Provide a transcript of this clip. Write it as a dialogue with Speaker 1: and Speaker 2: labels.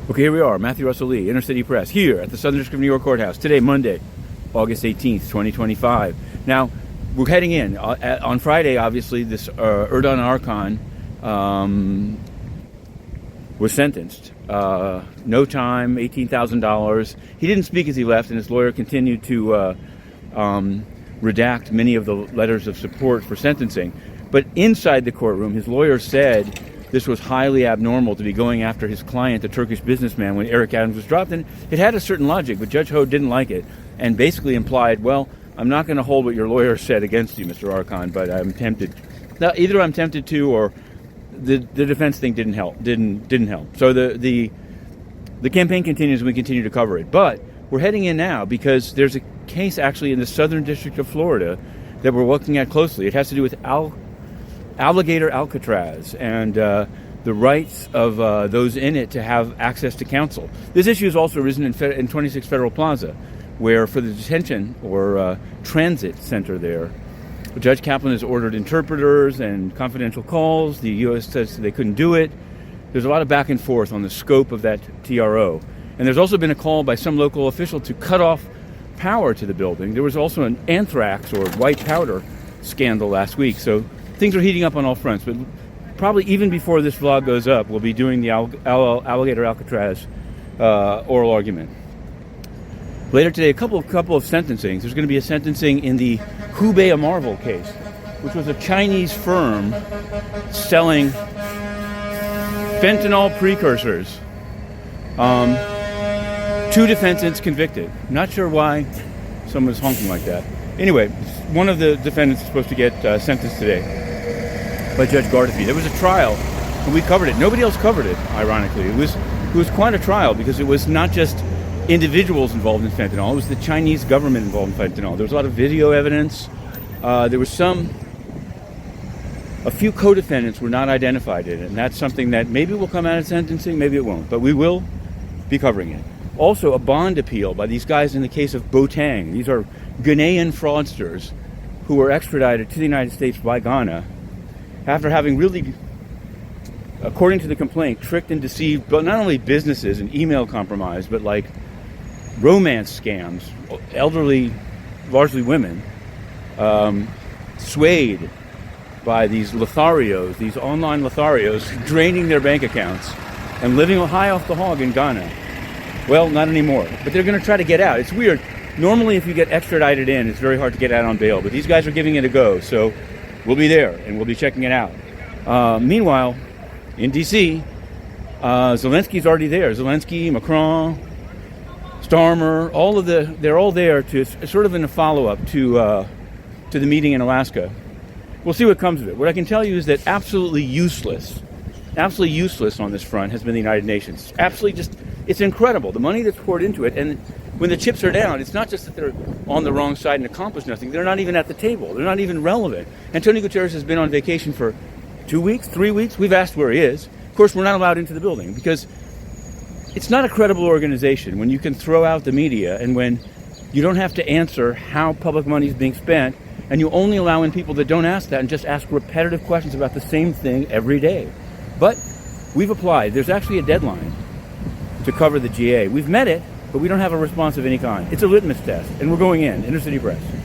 Speaker 1: Okay, here we are, Matthew Russell Lee, Inner City Press, here at the Southern District of New York Courthouse. Today, Monday, August 18th, 2025. Now, we're heading in. On Friday, obviously, this Erdogan Arkan was sentenced. No time, $18,000. He didn't speak as he left, and his lawyer continued to redact many of the letters of support for sentencing. But inside the courtroom, his lawyer said this was highly abnormal to be going after his client, the Turkish businessman, when Eric Adams was dropped. And it had a certain logic, but Judge Ho didn't like it and basically implied, well, I'm not going to hold what your lawyer said against you, Mr. Arkan, but I'm tempted. Now, either I'm tempted to, or the defense thing didn't help. So the campaign continues, and we continue to cover it. But we're heading in now because there's a case actually in the Southern District of Florida that we're looking at closely. It has to do with Alligator Alcatraz and the rights of those in it to have access to counsel. This issue has also arisen in 26 Federal Plaza, where for the detention or transit center there, Judge Kaplan has ordered interpreters and confidential calls. The U.S. says they couldn't do it. There's a lot of back and forth on the scope of that TRO. And there's also been a call by some local official to cut off power to the building. There was also an anthrax or white powder scandal last week. So things are heating up on all fronts, but probably even before this vlog goes up, we'll be doing the Alligator Alcatraz oral argument. Later today, a couple of sentencings. There's going to be a sentencing in the Hubei Marvel case, which was a Chinese firm selling fentanyl precursors. 2 defendants convicted. Not sure why someone's honking like that. Anyway, one of the defendants is supposed to get sentenced today by Judge Gardefee. There was a trial, and we covered it. Nobody else covered it, ironically. It was quite a trial because it was not just individuals involved in fentanyl. It was the Chinese government involved in fentanyl. There was a lot of video evidence. There was a few co-defendants were not identified in it, and that's something that maybe will come out of sentencing, maybe it won't, but we will be covering it. Also, a bond appeal by these guys in the case of Botang. These are Ghanaian fraudsters who were extradited to the United States by Ghana after having really, according to the complaint, tricked and deceived but not only businesses and email compromise, but like romance scams, elderly, largely women, swayed by these Lotharios, these online Lotharios, draining their bank accounts and living high off the hog in Ghana. Well, not anymore. But they're going to try to get out. It's weird. Normally, if you get extradited in, it's very hard to get out on bail. But these guys are giving it a go. So we'll be there, and we'll be checking it out. Meanwhile, in D.C., Zelensky's already there. Zelensky, Macron, Starmer, they're all there to sort of in a follow-up to the meeting in Alaska. We'll see what comes of it. What I can tell you is that absolutely useless on this front has been the United Nations. It's incredible, the money that's poured into it. And when the chips are down, it's not just that they're on the wrong side and accomplish nothing. They're not even at the table. They're not even relevant. Antonio Guterres has been on vacation for 2 weeks, 3 weeks. We've asked where he is. Of course, we're not allowed into the building because it's not a credible organization when you can throw out the media and when you don't have to answer how public money is being spent, and you only allow in people that don't ask that and just ask repetitive questions about the same thing every day. But we've applied. There's actually a deadline to cover the GA. We've met it, but we don't have a response of any kind. It's a litmus test, and we're going in. Inner City Press.